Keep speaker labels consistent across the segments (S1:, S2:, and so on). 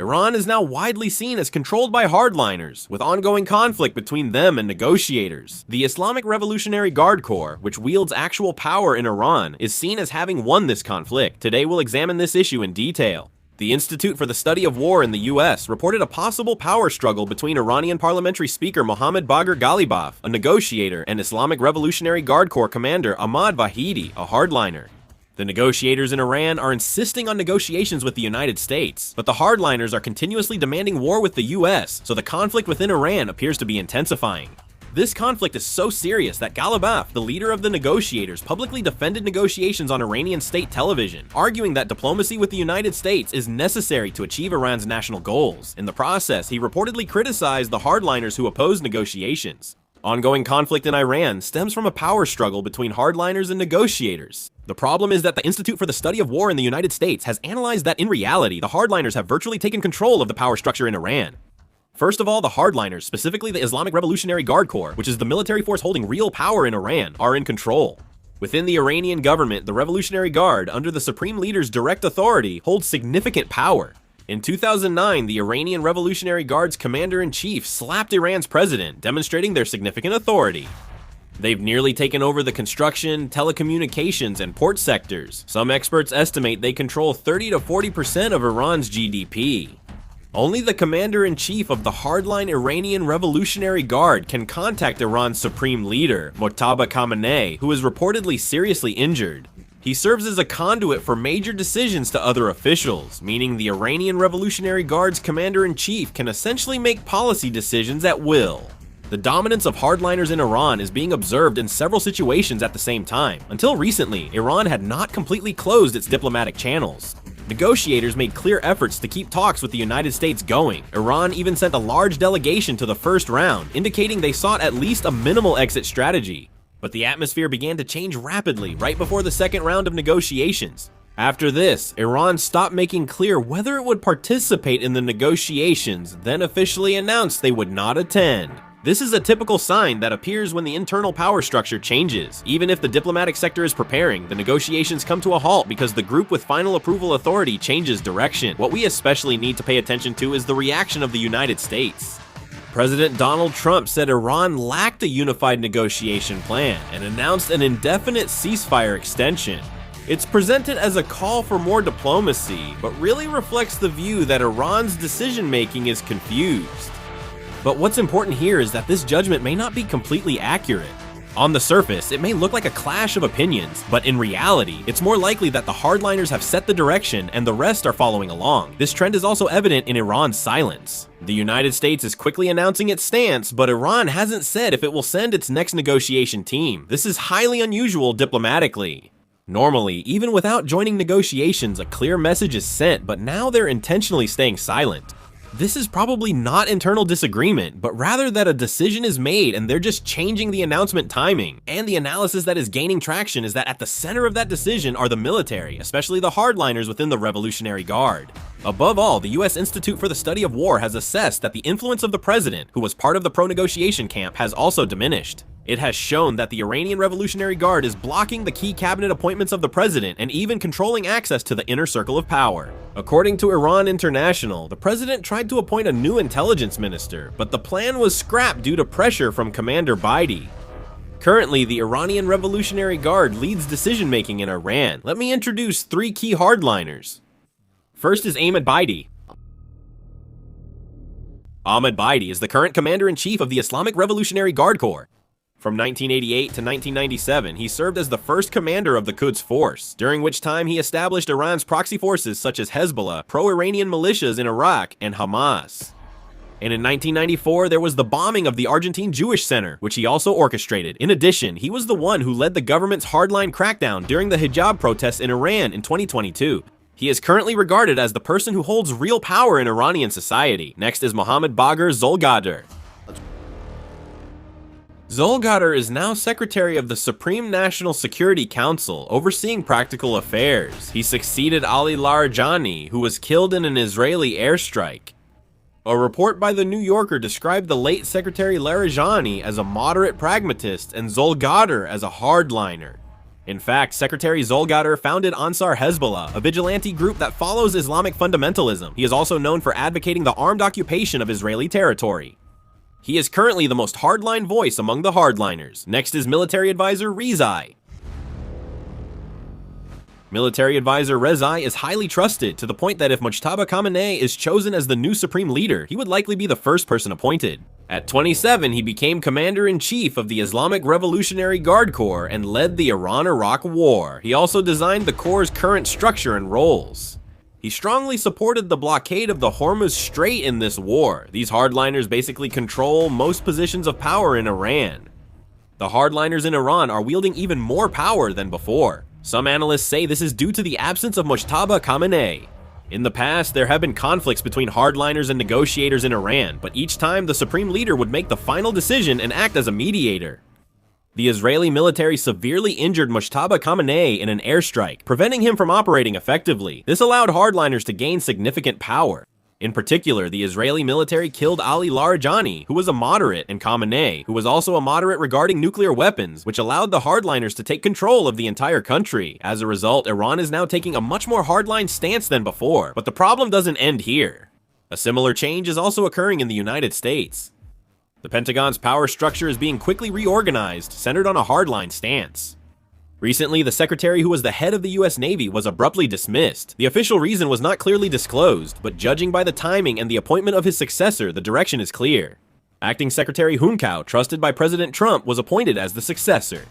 S1: Iran is now widely seen as controlled by hardliners, with ongoing conflict between them and negotiators. The Islamic Revolutionary Guard Corps, which wields actual power in Iran, is seen as having won this conflict. Today we'll examine this issue in detail. The Institute for the Study of War in the US reported a possible power struggle between Iranian Parliamentary Speaker Mohammad Bagher Ghalibaf, a negotiator, and Islamic Revolutionary Guard Corps Commander Ahmad Vahidi, a hardliner. The negotiators in Iran are insisting on negotiations with the United States, but the hardliners are continuously demanding war with the US, so the conflict within Iran appears to be intensifying. This conflict is so serious that Ghalibaf, the leader of the negotiators, publicly defended negotiations on Iranian state television, arguing that diplomacy with the United States is necessary to achieve Iran's national goals. In the process, he reportedly criticized the hardliners who opposed negotiations. Ongoing conflict in Iran stems from a power struggle between hardliners and negotiators. The problem is that the Institute for the Study of War in the United States has analyzed that in reality, the hardliners have virtually taken control of the power structure in Iran. First of all, the hardliners, specifically the Islamic Revolutionary Guard Corps, which is the military force holding real power in Iran, are in control. Within the Iranian government, the Revolutionary Guard, under the Supreme Leader's direct authority, holds significant power. In 2009, the Iranian Revolutionary Guard's commander-in-chief slapped Iran's president, demonstrating their significant authority. They've nearly taken over the construction, telecommunications, and port sectors. Some experts estimate they control 30 to 40% of Iran's GDP. Only the commander-in-chief of the hardline Iranian Revolutionary Guard can contact Iran's supreme leader, Mojtaba Khamenei, who is reportedly seriously injured. He serves as a conduit for major decisions to other officials, meaning the Iranian Revolutionary Guard's commander-in-chief can essentially make policy decisions at will. The dominance of hardliners in Iran is being observed in several situations at the same time. Until recently, Iran had not completely closed its diplomatic channels. Negotiators made clear efforts to keep talks with the United States going. Iran even sent a large delegation to the first round, indicating they sought at least a minimal exit strategy. But the atmosphere began to change rapidly right before the second round of negotiations. After this, Iran stopped making clear whether it would participate in the negotiations, then officially announced they would not attend. This is a typical sign that appears when the internal power structure changes. Even if the diplomatic sector is preparing, the negotiations come to a halt because the group with final approval authority changes direction. What we especially need to pay attention to is the reaction of the United States. President Donald Trump said Iran lacked a unified negotiation plan and announced an indefinite ceasefire extension. It's presented as a call for more diplomacy, but really reflects the view that Iran's decision-making is confused. But what's important here is that this judgment may not be completely accurate. On the surface, it may look like a clash of opinions, but in reality, it's more likely that the hardliners have set the direction and the rest are following along. This trend is also evident in Iran's silence. The United States is quickly announcing its stance, but Iran hasn't said if it will send its next negotiation team. This is highly unusual diplomatically. Normally, even without joining negotiations, a clear message is sent, but now they're intentionally staying silent. This is probably not internal disagreement, but rather that a decision is made and they're just changing the announcement timing. And the analysis that is gaining traction is that at the center of that decision are the military, especially the hardliners within the Revolutionary Guard. Above all, the US Institute for the Study of War has assessed that the influence of the president, who was part of the pro-negotiation camp, has also diminished. It has shown that the Iranian Revolutionary Guard is blocking the key cabinet appointments of the president and even controlling access to the inner circle of power. According to Iran International, the president tried to appoint a new intelligence minister, but the plan was scrapped due to pressure from Commander Vahidi. Currently, the Iranian Revolutionary Guard leads decision-making in Iran. Let me introduce three key hardliners. First is Ahmad Vahidi. Ahmad Vahidi is the current commander-in-chief of the Islamic Revolutionary Guard Corps. From 1988 to 1997, he served as the first commander of the Quds Force, during which time he established Iran's proxy forces such as Hezbollah, pro-Iranian militias in Iraq, and Hamas. And in 1994, there was the bombing of the Argentine Jewish Center, which he also orchestrated. In addition, he was the one who led the government's hardline crackdown during the hijab protests in Iran in 2022. He is currently regarded as the person who holds real power in Iranian society. Next is Mohammad Bagher Zolgadar. Zolgadar is now Secretary of the Supreme National Security Council, overseeing practical affairs. He succeeded Ali Larijani, who was killed in an Israeli airstrike. A report by The New Yorker described the late Secretary Larijani as a moderate pragmatist and Zolgadar as a hardliner. In fact, Secretary Zolgadar founded Ansar Hezbollah, a vigilante group that follows Islamic fundamentalism. He is also known for advocating the armed occupation of Israeli territory. He is currently the most hardline voice among the hardliners. Next is military advisor Rezai. Military advisor Rezai is highly trusted, to the point that if Mujtaba Khamenei is chosen as the new supreme leader, he would likely be the first person appointed. At 27, he became commander-in-chief of the Islamic Revolutionary Guard Corps and led the Iran-Iraq War. He also designed the Corps' current structure and roles. He strongly supported the blockade of the Hormuz Strait in this war. These hardliners basically control most positions of power in Iran. The hardliners in Iran are wielding even more power than before. Some analysts say this is due to the absence of Mujtaba Khamenei. In the past, there have been conflicts between hardliners and negotiators in Iran, but each time the supreme leader would make the final decision and act as a mediator. The Israeli military severely injured Mujtaba Khamenei in an airstrike, preventing him from operating effectively. This allowed hardliners to gain significant power. In particular, the Israeli military killed Ali Larijani, who was a moderate, and Khamenei, who was also a moderate regarding nuclear weapons, which allowed the hardliners to take control of the entire country. As a result, Iran is now taking a much more hardline stance than before. But the problem doesn't end here. A similar change is also occurring in the United States. The Pentagon's power structure is being quickly reorganized, centered on a hardline stance. Recently, the secretary who was the head of the US Navy was abruptly dismissed. The official reason was not clearly disclosed, but judging by the timing and the appointment of his successor, the direction is clear. Acting Secretary Hunkau, trusted by President Trump, was appointed as the successor.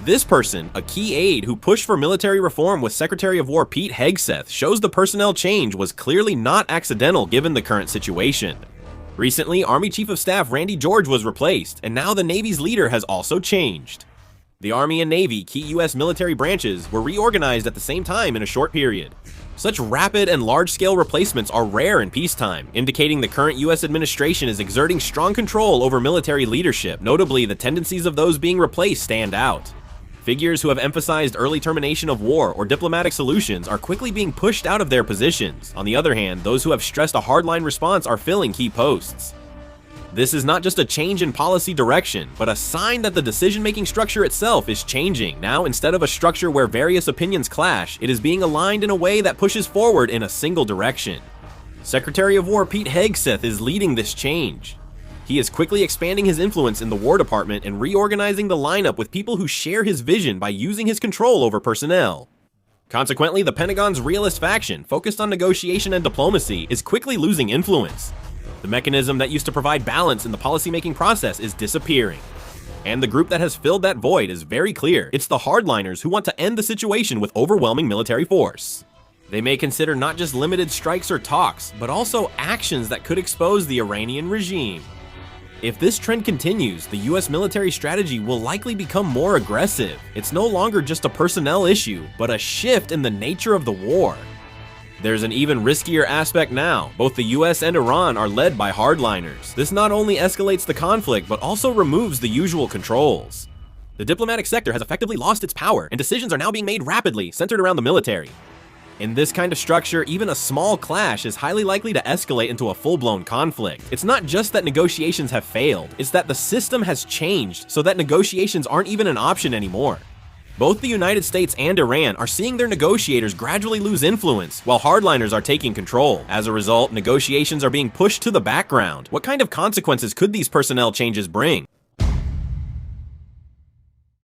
S1: This person, a key aide who pushed for military reform with Secretary of War Pete Hegseth, shows the personnel change was clearly not accidental given the current situation. Recently, Army Chief of Staff Randy George was replaced, and now the Navy's leader has also changed. The Army and Navy, key US military branches, were reorganized at the same time in a short period. Such rapid and large-scale replacements are rare in peacetime, indicating the current US administration is exerting strong control over military leadership. Notably, the tendencies of those being replaced stand out. Figures who have emphasized early termination of war or diplomatic solutions are quickly being pushed out of their positions. On the other hand, those who have stressed a hardline response are filling key posts. This is not just a change in policy direction, but a sign that the decision-making structure itself is changing. Now, instead of a structure where various opinions clash, it is being aligned in a way that pushes forward in a single direction. Secretary of War Pete Hegseth is leading this change. He is quickly expanding his influence in the War Department and reorganizing the lineup with people who share his vision by using his control over personnel. Consequently, the Pentagon's realist faction, focused on negotiation and diplomacy, is quickly losing influence. The mechanism that used to provide balance in the policymaking process is disappearing. And the group that has filled that void is very clear. It's the hardliners who want to end the situation with overwhelming military force. They may consider not just limited strikes or talks, but also actions that could expose the Iranian regime. If this trend continues, the US military strategy will likely become more aggressive. It's no longer just a personnel issue, but a shift in the nature of the war. There's an even riskier aspect now. Both the US and Iran are led by hardliners. This not only escalates the conflict, but also removes the usual controls. The diplomatic sector has effectively lost its power, and decisions are now being made rapidly, centered around the military. In this kind of structure, even a small clash is highly likely to escalate into a full-blown conflict. It's not just that negotiations have failed, it's that the system has changed so that negotiations aren't even an option anymore. Both the United States and Iran are seeing their negotiators gradually lose influence, while hardliners are taking control. As a result, negotiations are being pushed to the background. What kind of consequences could these personnel changes bring?